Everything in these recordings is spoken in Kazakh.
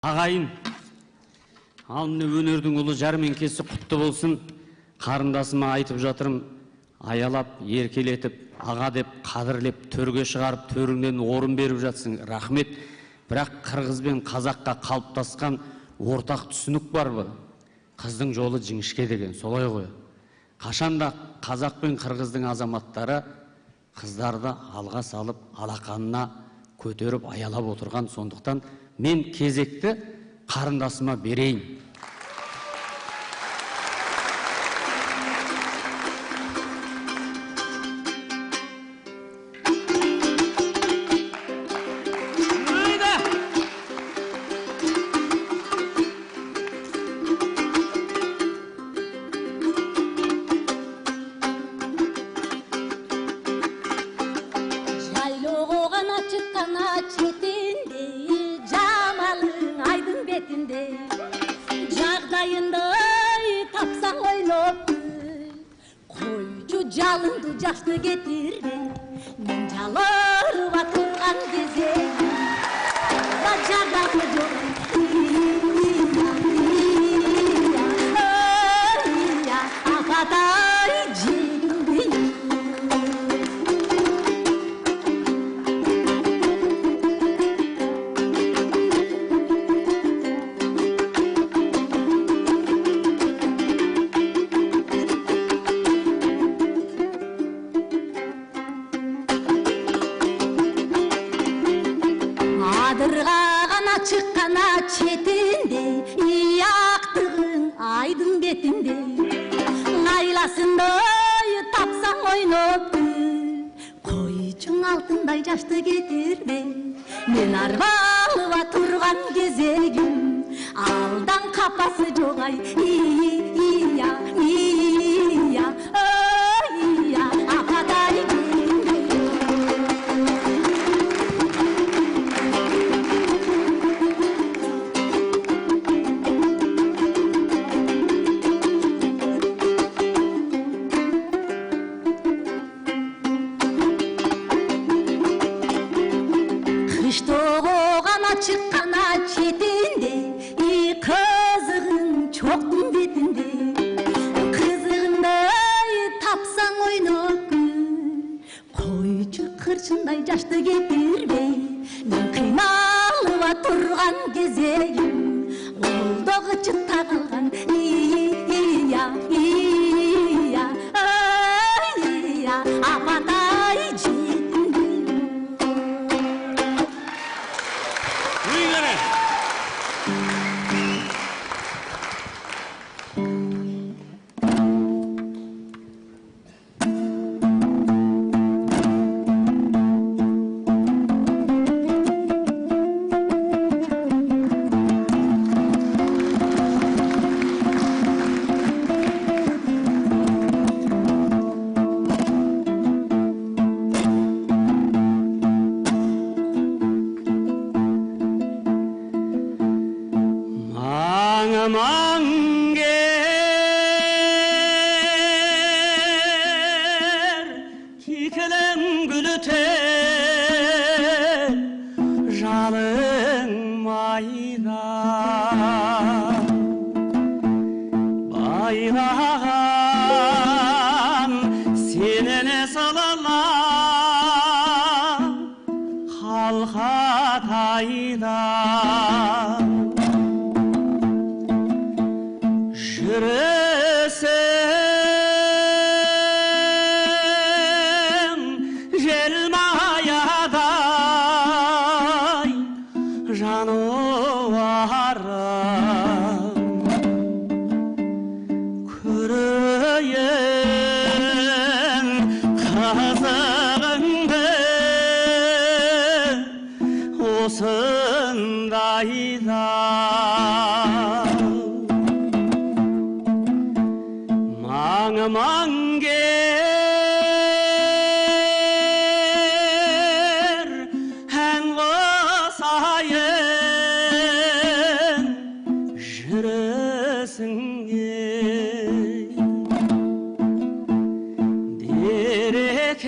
Ағайын, ал міне өнердің ұлы жәрмеңкесі құтты болсын. Қарындасыма айтып жатырым, аялап, еркелетіп, аға деп, қадірлеп, төрге шығарып, төріңнен орын беріп жатсың. Рахмет. Бірақ қырғыз бен қазаққа қалыптасқан ортақ түсінік бар бы? Қыздың жолы жіңішке деген, солай ғой. Қашанда қазақ пен қырғыздың азаматтары қыздарды алға салып, алақанына көтеріп аялап отырған. Сондықтан мен кезекті қарындасыма берейін. Жалынды жақсы кетірді, мен жалырып атырған кезде, жардамы жоқ. Апатай жеңді. Адырғағана шыққана четінде, ияқтығың айдың бетінде, айласындай тапсаң ойноп, қойчың алтындай жашты кетірме. Мен арбалыва тұрған кезегім, алдан қапасы жоғай, ия, ия, ия, апатай шыққана четінде, қызығың çoқтың бетінде, қызығындай тапсаң ойнап қойчы қыршындай жашты кетірбей. Мен қиналыва тұрған кезегім, олдағы чықта қалған, ия, ия, ия, апатай жетінде. Mangger kikelen gülüte жалың майда байлаған сенene салала қалқатайда жүресің желмаядай жануарым көрейін қызығыңды осындайда. Mangger ән қосайын жүресіңе, дерекен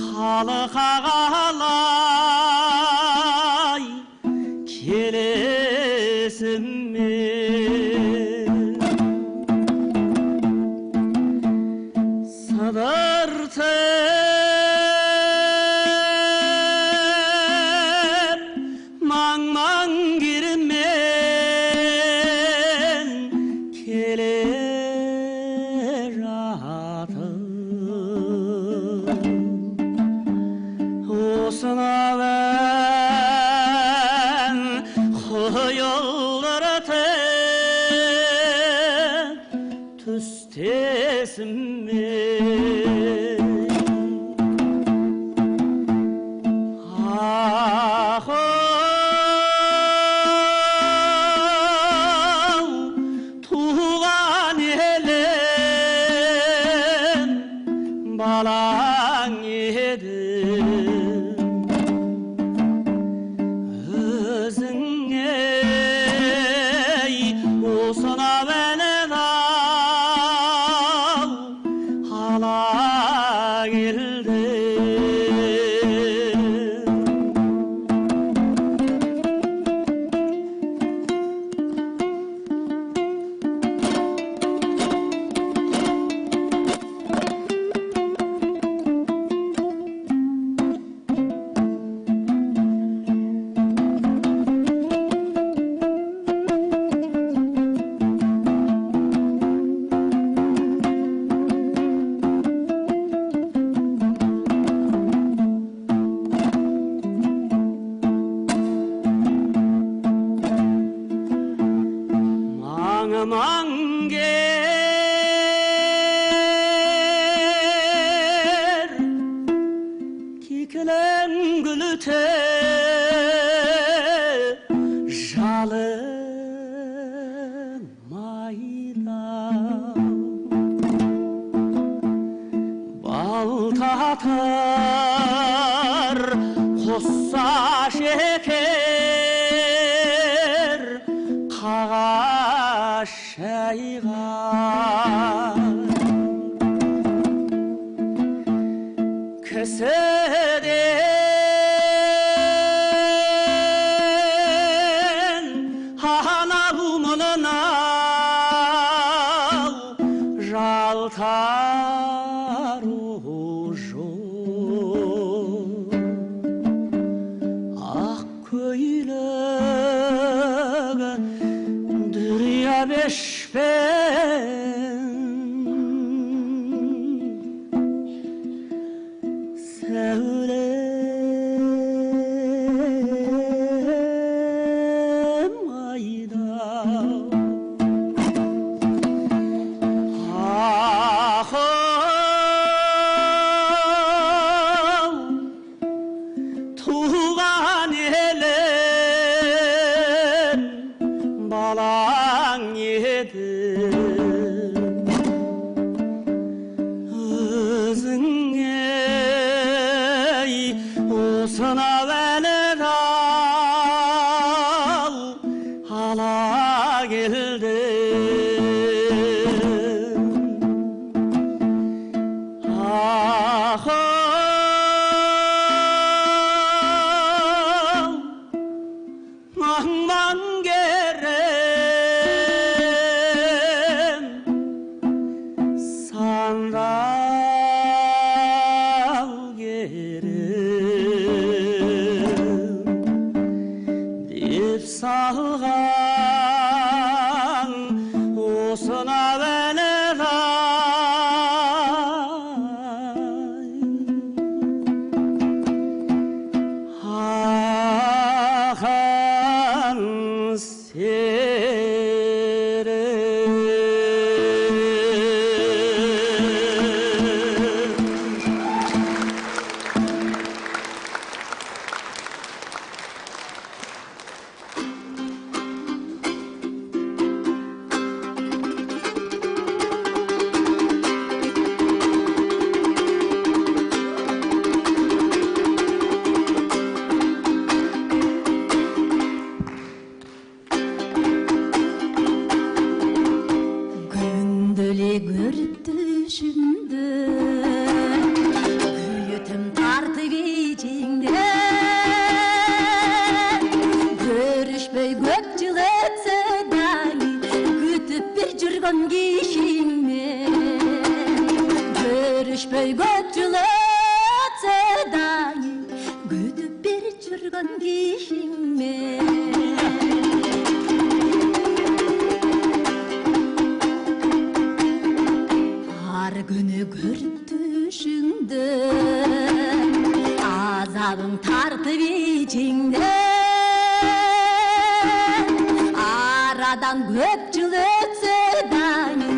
халық ағалай келесіңмен сыдыртып маң-маң киіммен келе жатып осынау ән құйылдыртып түстесіңмен ақ-ау туған елім балаң едің өзіңе осынау әнін ала келдім маңгер кекілін гүліте жалын майда балтатыр қосса шекер қағаш шайға кісіден анау мұнынау жалтару жоқ ақ көйлек дүрия бешпен сәулем айда ақ-ау туған елім балаң едің өзіңе осынау әнін ала келдім ақ-ау маң-маң керім сандал керім деп салған осынау әнін ақан серім көп жыл өтсе дайы күтүп бир жүргөн кишиңмен көрүшпөй көп жыл өтсе дайы күтүп бир жүргөн кишиңмен ар күнү көрүп түшүңдө азабың тартып ичиңден арадан көп жыл өтсе дайы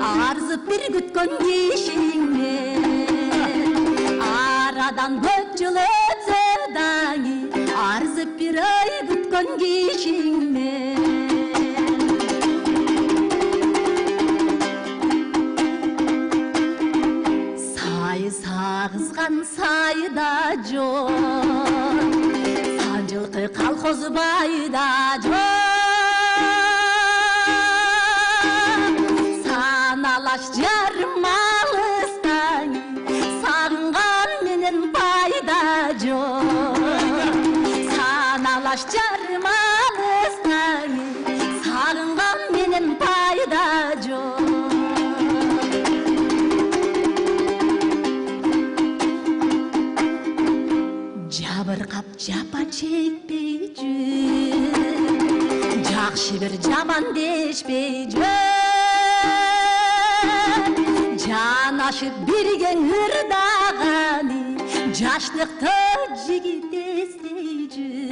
арзып бир күткөн кишиңмен арадан көп жыл өтсе дайы арзып бир ай күткөн кишиңмен сагызган сайда жок Санжылкы колхоз байда жок саналаш жарым алыстан сагынган менен пайда жок саналаш жарым алыстан сагынган менен пайда жок жабыркап жапа чекпей жүр жакшы бир жаман дешпей жүр жанашып бирге ырдаганы жаштыкта жигит эстей жүр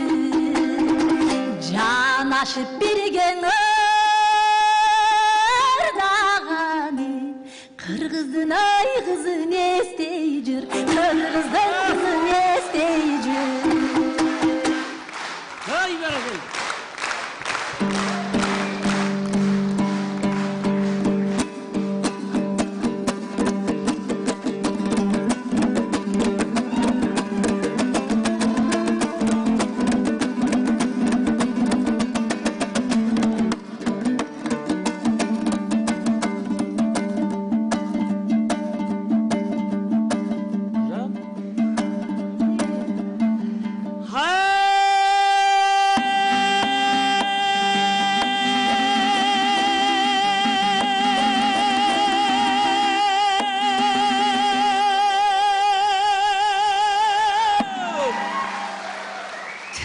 жанашып бирге ырдаганы кыргыздын ай кызын эстей жүр кыргыздын кызын эстей жүр Ай, бәрекелді.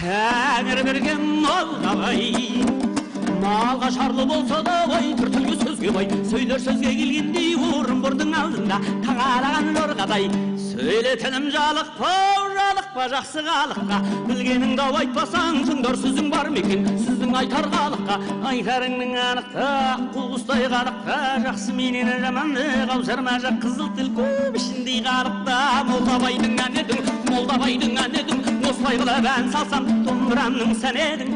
Тәңір берген малға бай, малға шарлы болса да бай, түртілгі сөзге бай, сөйлер сөзге келгендей орынбордың алдында тағалаған жорғадай. Сөйлетінім жалықпа, жалықпа жақсы қалыққа, білгеніңді айтпасаң шыңдар сөзің бар мекен, сөздің айтар қалыққа, айтарыңның анықта, құлғыстай қалықта, жақсы менен жаманды қаусырма жақ қызыл тіл көп ішіндей қалықта. Молдабайдың әнедің, Молдабайдың әнедің, осылай қылып ән салсам, домбырамның сән едің.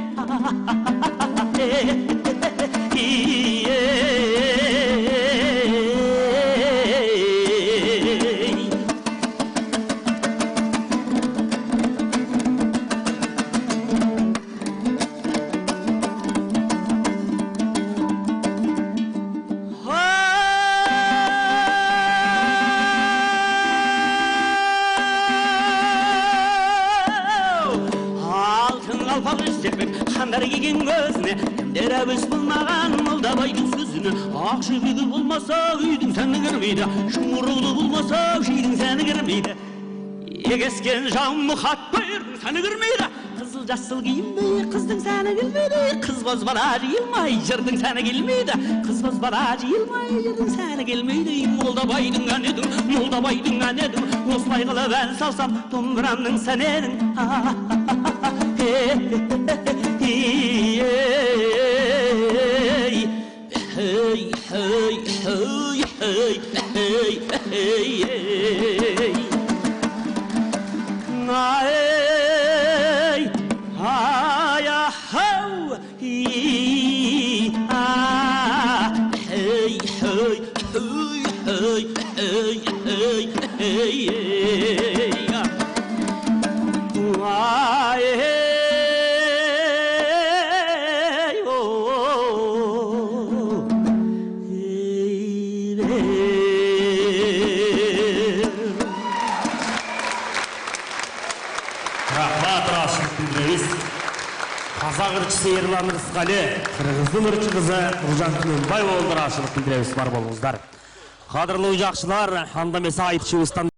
Қандар кеген көзіне кімдер әуес болмаған Молдабайдың сөзіне ақ жібегі болмаса үйдің сәні кірмейді шыңғыруды болмаса жейдің сәні кірмейді егескен жауым мұхат бүйірдің сәні кірмейді қызыл жасыл киінбей қыздың сәні келмейді қыз бозбала жиылмай жырдың сәні келмейді қыз бозбала жиылмай жырдың сәні келмейді Молдабайдың әнедің Молдабайдың әнедің осылай қылып ән салсам домбырамның сәні едің Қазақ ырчысы Ерлан Рысқали, Қырғыздың ырчы қызы Нұржан Күненбай болдыр ашылып білдіребіз бар болыңыздар. Қадірлі жақшылар, анда месе айтшыбыздан